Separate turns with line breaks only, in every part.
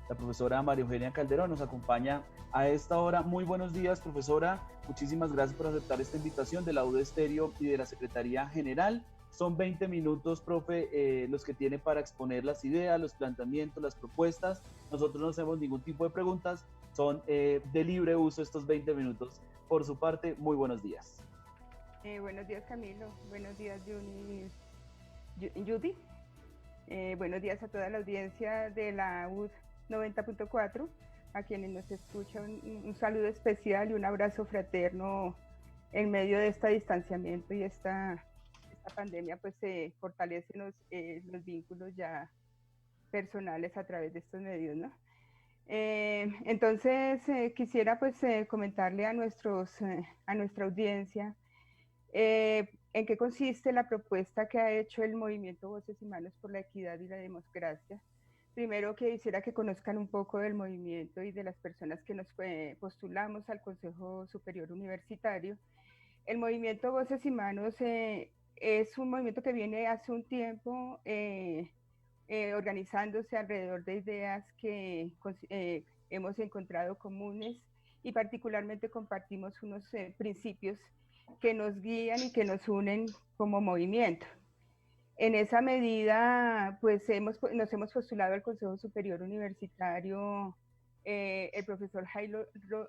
La profesora María Eugenia Calderón nos acompaña a esta hora. Muy buenos días, profesora. Muchísimas gracias por aceptar esta invitación de la UD Estéreo y de la Secretaría General. Son 20 minutos, profe, los que tiene para exponer las ideas, los planteamientos, las propuestas. Nosotros no hacemos ningún tipo de preguntas, son de libre uso estos 20 minutos. Por su parte, muy buenos días.
Buenos días, Camilo. Buenos días, Judy. Buenos días a toda la audiencia de la UD 90.4, a quienes nos escuchan. Un saludo especial y un abrazo fraterno en medio de este distanciamiento y esta pandemia, pues se fortalecen los vínculos ya personales a través de estos medios, ¿no? Entonces, quisiera pues comentarle a nuestra audiencia en qué consiste la propuesta que ha hecho el movimiento Voces y Manos por la Equidad y la Democracia. Primero, que quisiera que conozcan un poco del movimiento y de las personas que nos postulamos al Consejo Superior Universitario. El movimiento Voces y Manos es un movimiento que viene hace un tiempo organizándose alrededor de ideas que hemos encontrado comunes y particularmente compartimos unos principios que nos guían y que nos unen como movimiento. En esa medida, pues nos hemos postulado al Consejo Superior Universitario el profesor Jairo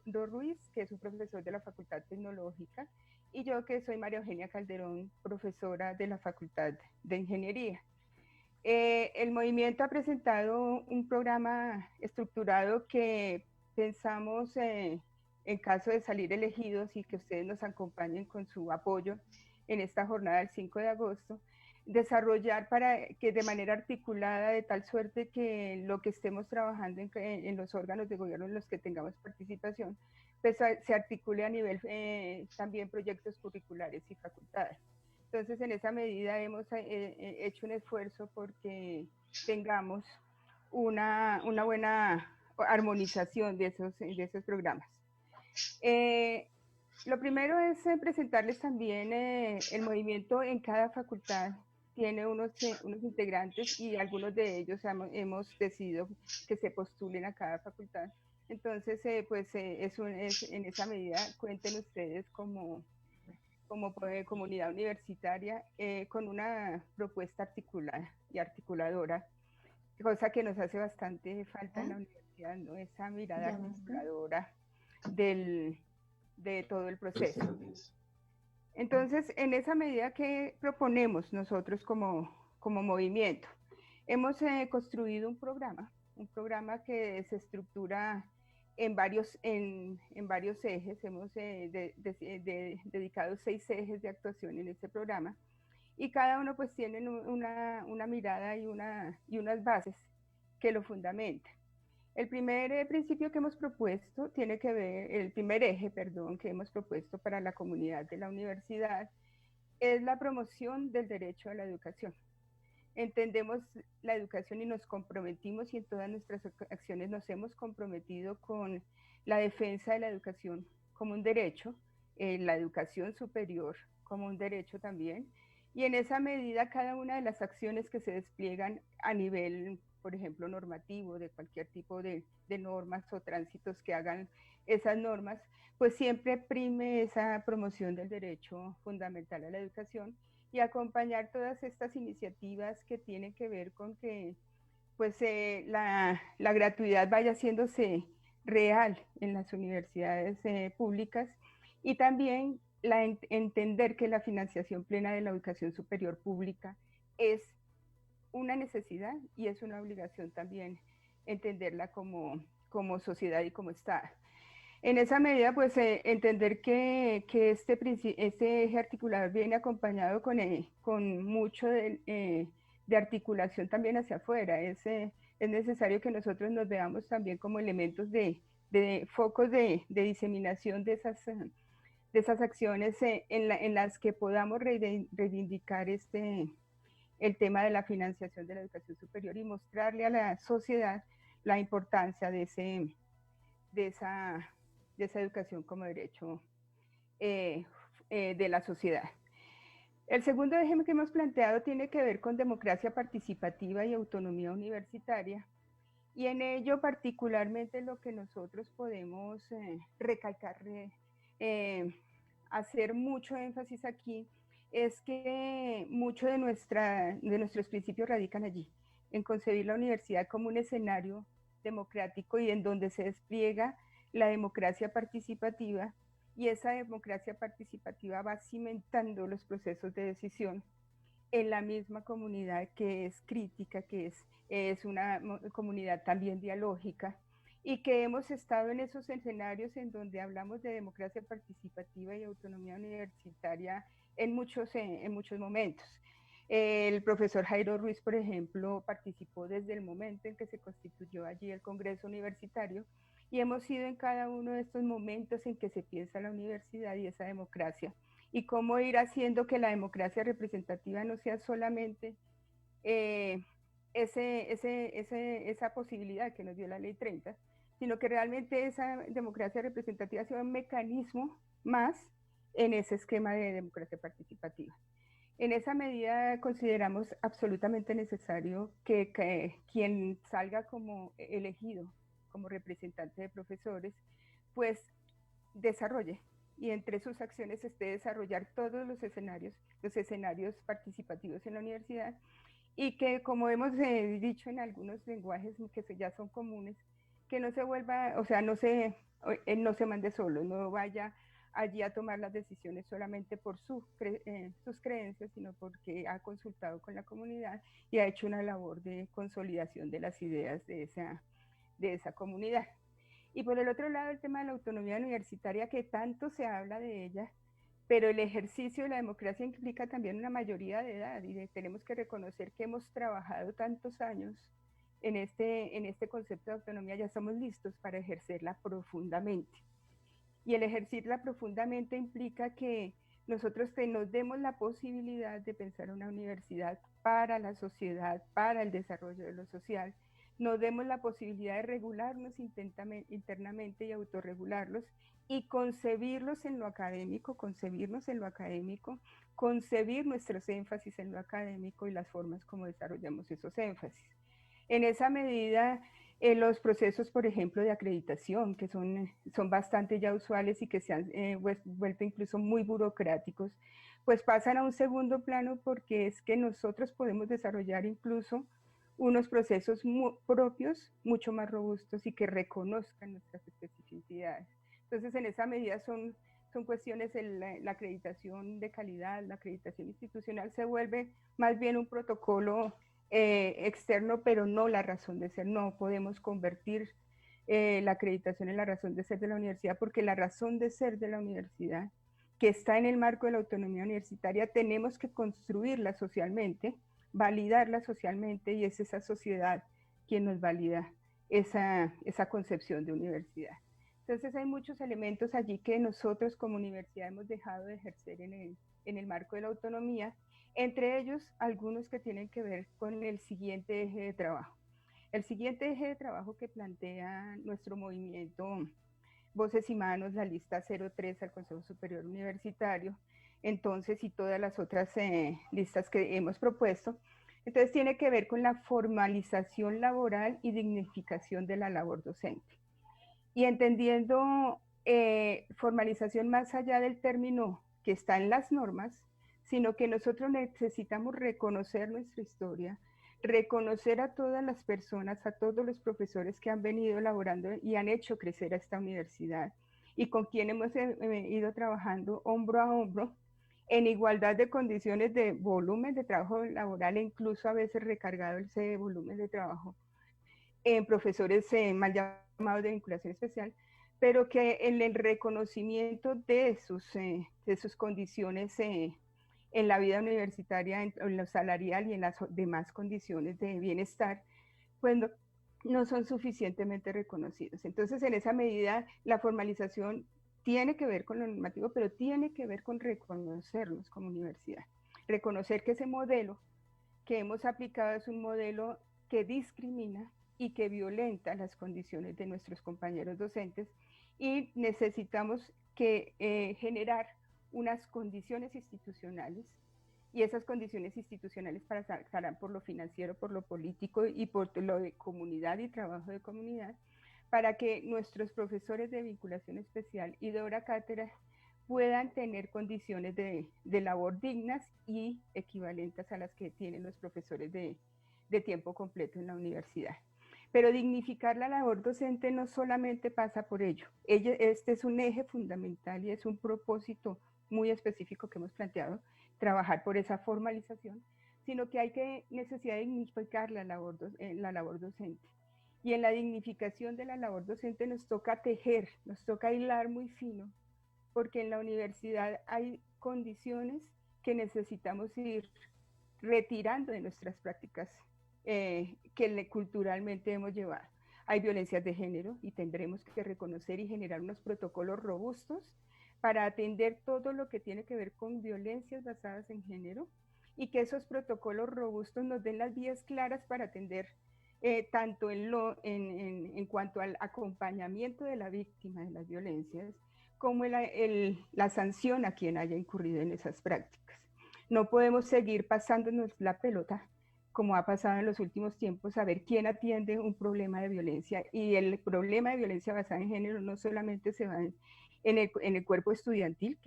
Ruiz, que es un profesor de la Facultad Tecnológica, y yo, que soy María Eugenia Calderón, profesora de la Facultad de Ingeniería. El movimiento ha presentado un programa estructurado que pensamos, en caso de salir elegidos y que ustedes nos acompañen con su apoyo en esta jornada del 5 de agosto, desarrollar para que de manera articulada, de tal suerte que lo que estemos trabajando en los órganos de gobierno en los que tengamos participación, pues se articule a nivel también proyectos curriculares y facultades. Entonces, en esa medida hemos hecho un esfuerzo porque tengamos una buena armonización de esos programas. Lo primero es presentarles también el movimiento en cada facultad. Tiene unos integrantes y algunos de ellos hemos decidido que se postulen a cada facultad. Entonces, pues en esa medida cuenten ustedes como comunidad universitaria con una propuesta articulada y articuladora, cosa que nos hace bastante falta en la universidad, ¿no? Esa mirada articuladora de todo el proceso. Entonces, en esa medida que proponemos nosotros como movimiento, hemos construido un programa que se estructura en varios ejes. Hemos dedicado 6 ejes de actuación en este programa, y cada uno pues tiene una mirada y unas bases que lo fundamentan. El primer principio que hemos propuesto tiene que ver, el primer eje, perdón, que hemos propuesto para la comunidad de la universidad es la promoción del derecho a la educación. Entendemos la educación y nos comprometimos, y en todas nuestras acciones nos hemos comprometido con la defensa de la educación como un derecho, la educación superior como un derecho también, y en esa medida cada una de las acciones que se despliegan a nivel, por ejemplo, normativo, de cualquier tipo de normas o tránsitos que hagan esas normas, pues siempre prime esa promoción del derecho fundamental a la educación, y acompañar todas estas iniciativas que tienen que ver con que pues la gratuidad vaya haciéndose real en las universidades públicas, y también entender que la financiación plena de la educación superior pública es una necesidad y es una obligación también entenderla como sociedad y como Estado. En esa medida, pues entender que este eje articulador viene acompañado con mucho de articulación también hacia afuera. Es necesario que nosotros nos veamos también como elementos de focos de diseminación de esas acciones en las que podamos reivindicar el tema de la financiación de la educación superior y mostrarle a la sociedad la importancia de esa educación como derecho de la sociedad. El segundo eje que hemos planteado tiene que ver con democracia participativa y autonomía universitaria, Y en ello particularmente lo que nosotros podemos recalcar, hacer mucho énfasis aquí, es que mucho de nuestros principios radican allí, en concebir la universidad como un escenario democrático y en donde se despliega la democracia participativa, y esa democracia participativa va cimentando los procesos de decisión en la misma comunidad, que es crítica, que es una comunidad también dialógica, y que hemos estado en esos escenarios en donde hablamos de democracia participativa y autonomía universitaria en muchos momentos. El profesor Jairo Ruiz, por ejemplo, participó desde el momento en que se constituyó allí el Congreso Universitario, y hemos sido en cada uno de estos momentos en que se piensa la universidad y esa democracia, y cómo ir haciendo que la democracia representativa no sea solamente eh, esa posibilidad que nos dio la ley 30, sino que realmente esa democracia representativa sea un mecanismo más en ese esquema de democracia participativa. En esa medida consideramos absolutamente necesario que quien salga como elegido como representante de profesores, pues desarrolle, y entre sus acciones esté desarrollar todos los escenarios participativos en la universidad, y que, como hemos dicho en algunos lenguajes que ya son comunes, que no se vuelva, o sea, no se mande solo, no vaya allí a tomar las decisiones solamente por sus creencias, sino porque ha consultado con la comunidad y ha hecho una labor de consolidación de las ideas de esa comunidad. Y por el otro lado, el tema de la autonomía universitaria, que tanto se habla de ella, pero el ejercicio de la democracia implica también una mayoría de edad, y tenemos que reconocer que hemos trabajado tantos años en este concepto de autonomía, ya estamos listos para ejercerla profundamente. Y el ejercerla profundamente implica que nosotros nos demos la posibilidad de pensar una universidad para la sociedad, para el desarrollo de lo social, nos demos la posibilidad de regularnos internamente y autorregularlos, y concebirlos en lo académico, concebirnos en lo académico, concebir nuestros énfasis en lo académico y las formas como desarrollamos esos énfasis. En esa medida, los procesos, por ejemplo, de acreditación, que son bastante ya usuales y que se han vuelto incluso muy burocráticos, pues pasan a un segundo plano, porque es que nosotros podemos desarrollar incluso unos procesos propios mucho más robustos y que reconozcan nuestras especificidades. Entonces, en esa medida son cuestiones, la acreditación de calidad, la acreditación institucional se vuelve más bien un protocolo externo, pero no la razón de ser. No podemos convertir la acreditación en la razón de ser de la universidad, porque la razón de ser de la universidad, que está en el marco de la autonomía universitaria, tenemos que construirla socialmente, validarla socialmente, y es esa sociedad quien nos valida esa concepción de universidad. Entonces hay muchos elementos allí que nosotros como universidad hemos dejado de ejercer en el marco de la autonomía, entre ellos algunos que tienen que ver con el siguiente eje de trabajo. El siguiente eje de trabajo que plantea nuestro movimiento Voces y Manos, la lista 03 al Consejo Superior Universitario, entonces, y todas las otras listas que hemos propuesto, entonces tiene que ver con la formalización laboral y dignificación de la labor docente. Y entendiendo formalización más allá del término que está en las normas, sino que nosotros necesitamos reconocer nuestra historia, reconocer a todas las personas, a todos los profesores que han venido elaborando y han hecho crecer a esta universidad, y con quien hemos ido trabajando hombro a hombro, en igualdad de condiciones de volumen de trabajo laboral, e incluso a veces recargado ese volumen de trabajo en profesores mal llamados de vinculación especial, pero que en el reconocimiento de sus condiciones en la vida universitaria, en lo salarial y en las demás condiciones de bienestar, pues no son suficientemente reconocidos. Entonces, en esa medida, la formalización tiene que ver con lo normativo, pero tiene que ver con reconocernos como universidad. Reconocer que ese modelo que hemos aplicado es un modelo que discrimina y que violenta las condiciones de nuestros compañeros docentes, y necesitamos generar unas condiciones institucionales y esas condiciones institucionales pasarán por lo financiero, por lo político y por lo de comunidad y trabajo de comunidad, para que nuestros profesores de vinculación especial y de hora cátedra puedan tener condiciones de labor dignas y equivalentes a las que tienen los profesores de tiempo completo en la universidad. Pero dignificar la labor docente no solamente pasa por ello. Este es un eje fundamental y es un propósito muy específico que hemos planteado, trabajar por esa formalización, sino que hay necesidad de dignificar la labor docente. Y en la dignificación de la labor docente nos toca tejer, nos toca hilar muy fino, porque en la universidad hay condiciones que necesitamos ir retirando de nuestras prácticas que culturalmente hemos llevado. Hay violencias de género y tendremos que reconocer y generar unos protocolos robustos para atender todo lo que tiene que ver con violencias basadas en género y que esos protocolos robustos nos den las vías claras para atender tanto en cuanto al acompañamiento de la víctima de las violencias, como la sanción a quien haya incurrido en esas prácticas. No podemos seguir pasándonos la pelota, como ha pasado en los últimos tiempos, a ver quién atiende un problema de violencia. Y el problema de violencia basada en género no solamente se va en el cuerpo estudiantil,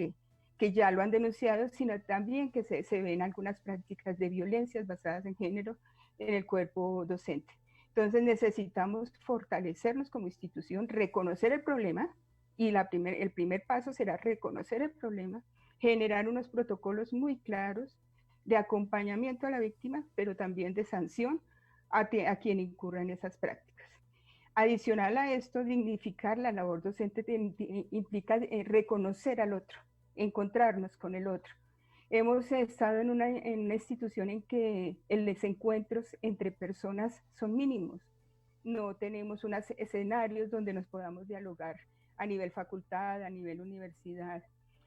que ya lo han denunciado, sino también que se ven algunas prácticas de violencias basadas en género en el cuerpo docente. Entonces necesitamos fortalecernos como institución, reconocer el problema, y el primer paso será reconocer el problema, generar unos protocolos muy claros de acompañamiento a la víctima, pero también de sanción a quien incurra en esas prácticas. Adicional a esto, dignificar la labor docente implica reconocer al otro, encontrarnos con el otro. Hemos estado en una institución en que los encuentros entre personas son mínimos. No tenemos unos escenarios donde nos podamos dialogar a nivel facultad, a nivel universidad,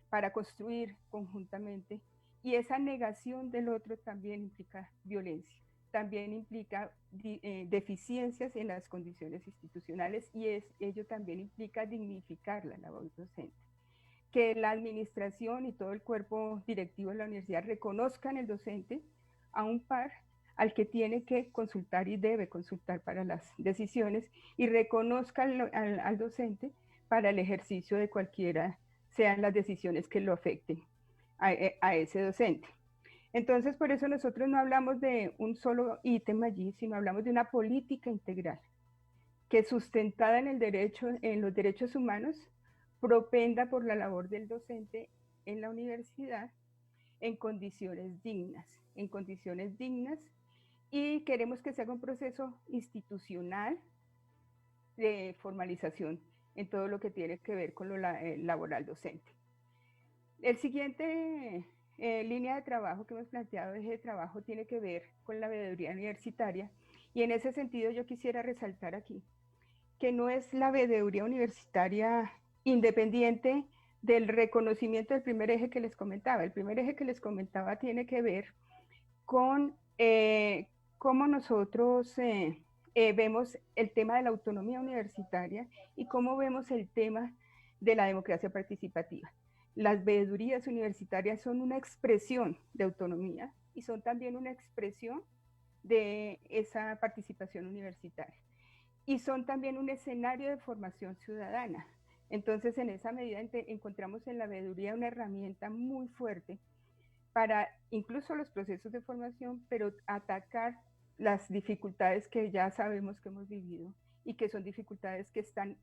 para construir conjuntamente. Y esa negación del otro también implica violencia, también implica deficiencias en las condiciones institucionales, y ello también implica dignificar la labor docente. Que la administración y todo el cuerpo directivo de la universidad reconozcan el docente a un par al que tiene que consultar y debe consultar para las decisiones, y reconozca al docente para el ejercicio de cualquiera sean las decisiones que lo afecten a ese docente. Entonces, por eso nosotros no hablamos de un solo ítem allí, sino hablamos de una política integral que, sustentada en el derecho, en los derechos humanos, propenda por la labor del docente en la universidad en condiciones dignas, y queremos que se haga un proceso institucional de formalización en todo lo que tiene que ver con lo laboral docente. El siguiente línea de trabajo que hemos planteado, eje de trabajo, tiene que ver con la veeduría universitaria, y en ese sentido yo quisiera resaltar aquí que no es la veeduría universitaria independiente del reconocimiento del primer eje que les comentaba. El primer eje que les comentaba tiene que ver con cómo nosotros vemos el tema de la autonomía universitaria y cómo vemos el tema de la democracia participativa. Las veedurías universitarias son una expresión de autonomía y son también una expresión de esa participación universitaria, y son también un escenario de formación ciudadana. Entonces, en esa medida encontramos en la veeduría una herramienta muy fuerte para incluso los procesos de formación, pero atacar las dificultades que ya sabemos que hemos vivido y que son dificultades que están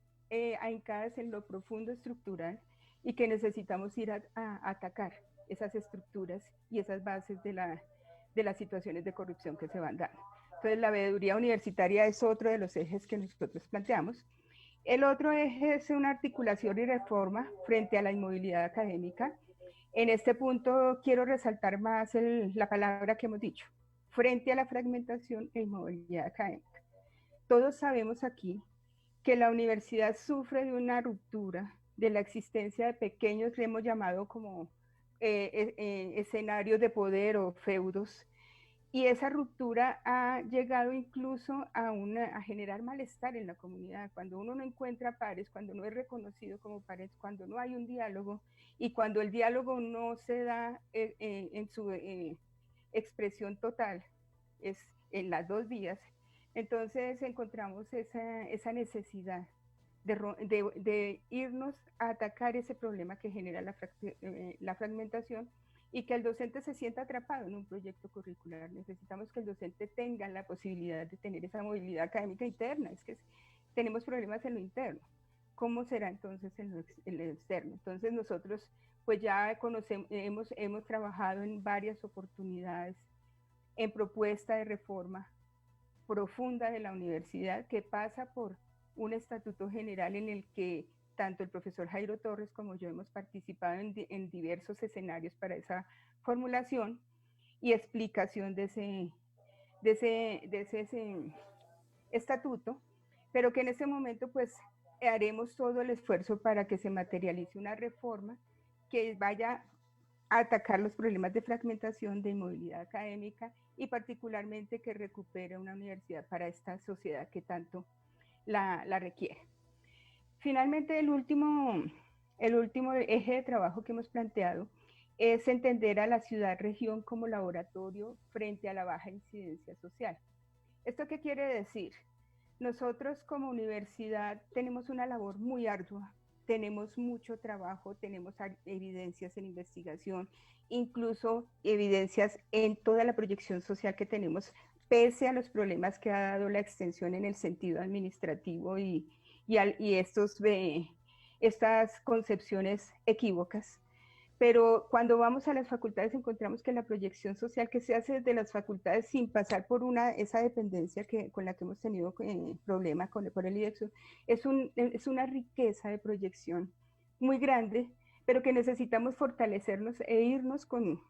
ahincadas en lo profundo estructural, y que necesitamos ir a atacar esas estructuras y esas bases de las situaciones de corrupción que se van dando. Entonces, la veeduría universitaria es otro de los ejes que nosotros planteamos. El otro eje es una articulación y reforma frente a la inmovilidad académica. En este punto quiero resaltar más la palabra que hemos dicho, frente a la fragmentación e inmovilidad académica. Todos sabemos aquí que la universidad sufre de una ruptura de la existencia de pequeños, que hemos llamado como escenarios de poder o feudos, y esa ruptura ha llegado incluso a generar malestar en la comunidad. Cuando uno no encuentra pares, cuando no es reconocido como pares, cuando no hay un diálogo, y cuando el diálogo no se da expresión total, es en las dos vías. Entonces encontramos esa necesidad de irnos a atacar ese problema que genera la fragmentación y que el docente se sienta atrapado en un proyecto curricular. Necesitamos que el docente tenga la posibilidad de tener esa movilidad académica interna. Es que tenemos problemas en lo interno. ¿Cómo será entonces en lo externo? Entonces nosotros pues ya hemos trabajado en varias oportunidades en propuesta de reforma profunda de la universidad que pasa por un estatuto general en el que tanto el profesor Jairo Torres como yo hemos participado en diversos escenarios para esa formulación y explicación de ese estatuto, pero que en ese momento pues haremos todo el esfuerzo para que se materialice una reforma que vaya a atacar los problemas de fragmentación, de inmovilidad académica y particularmente que recupere una universidad para esta sociedad que tanto la requiere. Finalmente, el último eje de trabajo que hemos planteado es entender a la ciudad-región como laboratorio frente a la baja incidencia social. ¿Esto qué quiere decir? Nosotros como universidad tenemos una labor muy ardua, tenemos mucho trabajo, tenemos evidencias en investigación, incluso evidencias en toda la proyección social que tenemos, pese a los problemas que ha dado la extensión en el sentido administrativo y estas concepciones equívocas. Pero cuando vamos a las facultades encontramos que la proyección social que se hace desde las facultades sin pasar por esa dependencia con la que hemos tenido problema por el IDEXO, es una riqueza de proyección muy grande, pero que necesitamos fortalecernos e irnos con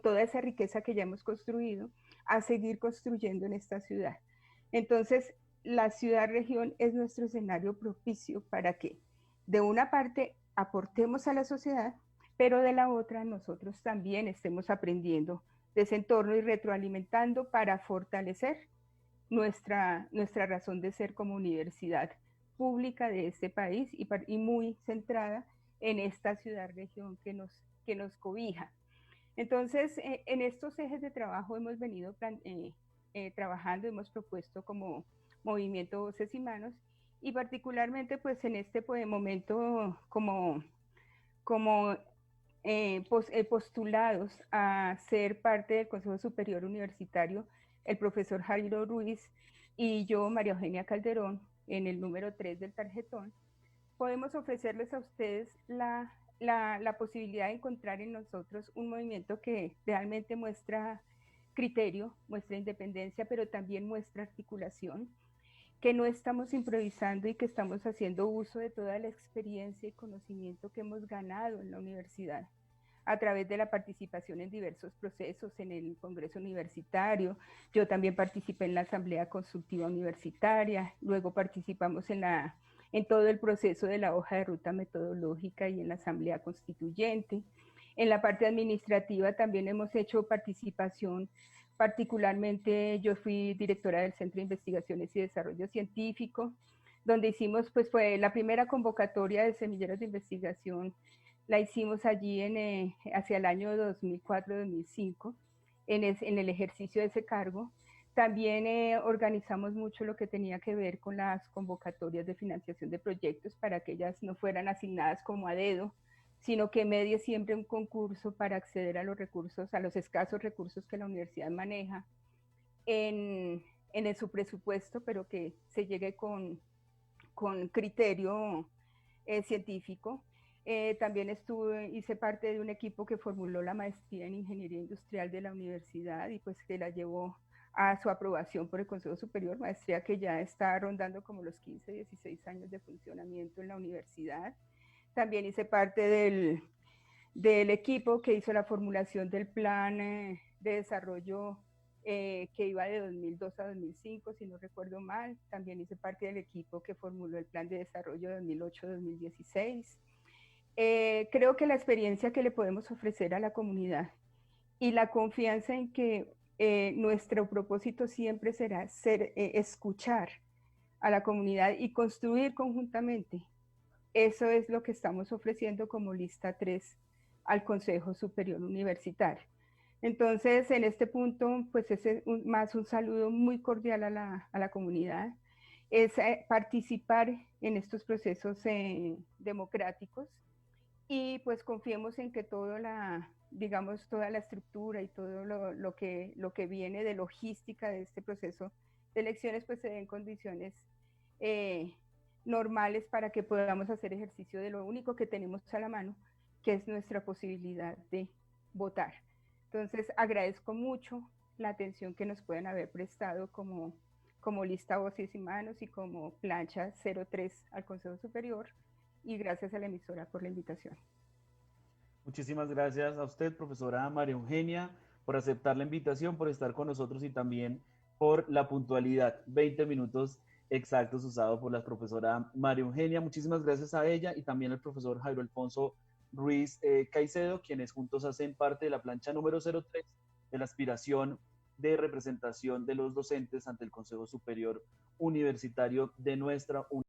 toda esa riqueza que ya hemos construido a seguir construyendo en esta ciudad. Entonces, la ciudad-región es nuestro escenario propicio para que, de una parte, aportemos a la sociedad, pero de la otra nosotros también estemos aprendiendo de ese entorno y retroalimentando para fortalecer nuestra razón de ser como universidad pública de este país y muy centrada en esta ciudad-región que nos cobija. Entonces, en estos ejes de trabajo hemos venido trabajando, hemos propuesto como Movimiento Voces y Manos, y particularmente pues en este momento como postulados a ser parte del Consejo Superior Universitario, el profesor Jairo Ruiz y yo, María Eugenia Calderón, en el número 3 del tarjetón, podemos ofrecerles a ustedes la posibilidad de encontrar en nosotros un movimiento que realmente muestra criterio, muestra independencia, pero también muestra articulación, que no estamos improvisando y que estamos haciendo uso de toda la experiencia y conocimiento que hemos ganado en la universidad a través de la participación en diversos procesos, en el Congreso Universitario. Yo también participé en la Asamblea Consultiva Universitaria, luego participamos en todo el proceso de la hoja de ruta metodológica y en la Asamblea Constituyente. En la parte administrativa también hemos hecho participación. Particularmente yo fui directora del Centro de Investigaciones y Desarrollo Científico, donde hicimos, pues fue la primera convocatoria de semilleros de investigación, la hicimos allí hacia el año 2004-2005, en el ejercicio de ese cargo. También organizamos mucho lo que tenía que ver con las convocatorias de financiación de proyectos para que ellas no fueran asignadas como a dedo, sino que medie siempre un concurso para acceder a los recursos, a los escasos recursos que la universidad maneja en su presupuesto, pero que se llegue con criterio científico. También hice parte de un equipo que formuló la maestría en Ingeniería Industrial de la universidad y pues que la llevó a su aprobación por el Consejo Superior, maestría que ya está rondando como los 15, 16 años de funcionamiento en la universidad. También hice parte del equipo que hizo la formulación del plan de desarrollo que iba de 2002 a 2005, si no recuerdo mal. También hice parte del equipo que formuló el plan de desarrollo 2008-2016. Creo que la experiencia que le podemos ofrecer a la comunidad y la confianza en que nuestro propósito siempre será escuchar a la comunidad y construir conjuntamente. Eso es lo que estamos ofreciendo como lista 3 al Consejo Superior Universitario. Entonces, en este punto, pues es más un saludo muy cordial a la comunidad, es participar en estos procesos democráticos y pues confiemos en que digamos, toda la estructura y todo lo que viene de logística de este proceso de elecciones, pues se den condiciones normales para que podamos hacer ejercicio de lo único que tenemos a la mano, que es nuestra posibilidad de votar. Entonces, agradezco mucho la atención que nos pueden haber prestado como lista Voces y Manos y como plancha 03 al Consejo Superior, y gracias a la emisora por la invitación.
Muchísimas gracias a usted, profesora María Eugenia, por aceptar la invitación, por estar con nosotros y también por la puntualidad. 20 minutos exactos usados por la profesora María Eugenia. Muchísimas gracias a ella y también al profesor Jairo Alfonso Ruiz Caicedo, quienes juntos hacen parte de la plancha número 03 de la aspiración de representación de los docentes ante el Consejo Superior Universitario de nuestra universidad.